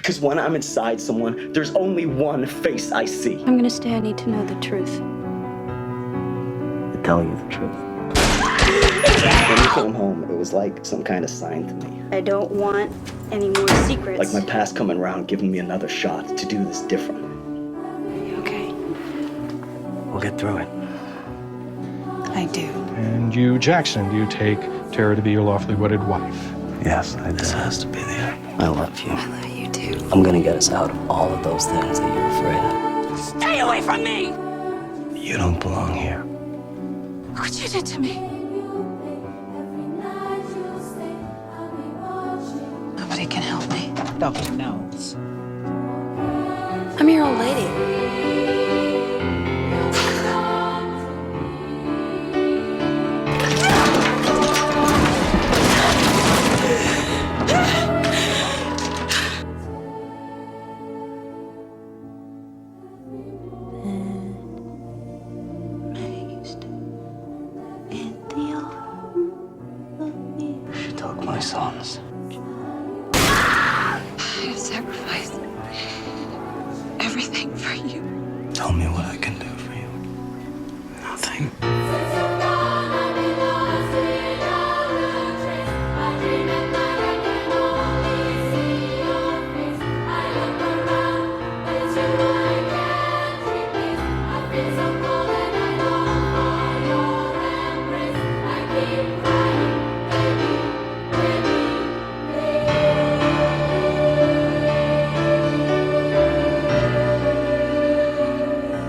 Because when I'm inside someone, there's only one face I see. I'm gonna stay. I need to know the truth. To tell you the truth. When you came home, it was like some kind of sign to me. I don't want any more secrets. Like my past coming around, giving me another shot to do this different. You okay? We'll get through it. I do. And you, Jackson, do you take Tara to be your lawfully wedded wife? Yes, this has to be the end. I love you. I love you too. I'm gonna get us out of all of those things that you're afraid of. Stay away from me! You don't belong here. Look what you did to me. Nobody can help me. Dr. Knowles. I'm your old lady. She took my sons. I have sacrificed everything for you. Tell me what I can do for you. Nothing.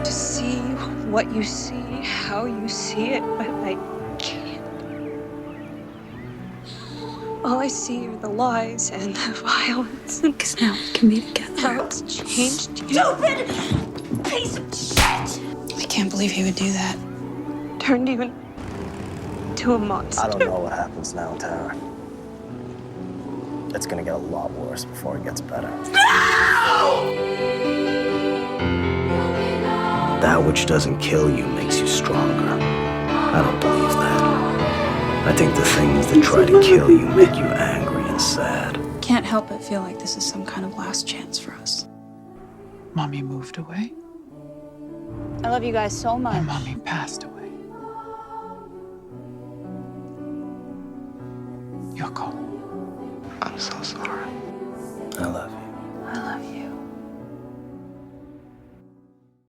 To see what you see, how you see it, but I can't. All I see are the lies and the violence. Because now we can be together. How it's changed you. Stupid piece of shit! I can't believe he would do that. Turned you into a monster. I don't know what happens now, Tara. It's gonna get a lot worse before it gets better. That which doesn't kill you makes you stronger. I don't believe that. I think the things that try to kill you make you angry and sad. Can't help but feel like this is some kind of last chance for us. Mommy moved away. I love you guys so much. And Mommy passed away. Yoko. I'm so sorry. I love you.